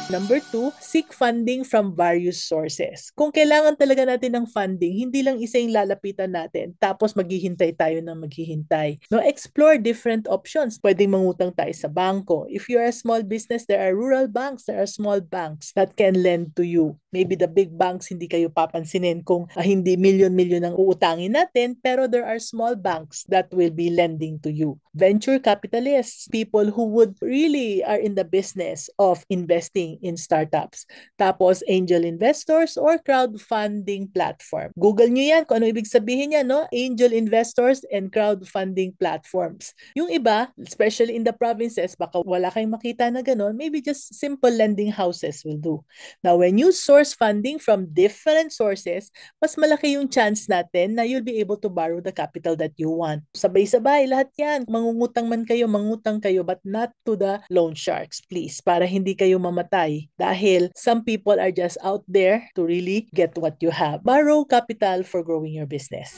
Number two, seek funding from various sources. Kung kailangan talaga natin ng funding, hindi lang isa yung lalapitan natin, tapos maghihintay tayo ng maghihintay. No, explore different options. Pwedeng mangutang tayo sa bangko. If you're a small business, there are rural banks, there are small banks that can lend to you. Maybe the big banks, hindi kayo papansinin kung hindi milyon-milyon ang uutangin natin, pero there are small banks that will be lending to you. Venture capitalists, people who would really are in the business of investing in startups. Tapos angel investors or crowdfunding platform. Google nyo yan kung ano ibig sabihin niya, no? Angel investors and crowdfunding platforms. Yung iba, especially in the provinces, baka wala kayong makita na ganon, maybe just simple lending houses will do. Now, when you source funding from different sources, mas malaki yung chance natin na you'll be able to borrow the capital that you want. Sabay-sabay, lahat yan. Mangutang kayo, but not to the loan sharks, please, para hindi kayo mamatay. Dahil some people are just out there to really get what you have. Borrow capital for growing your business.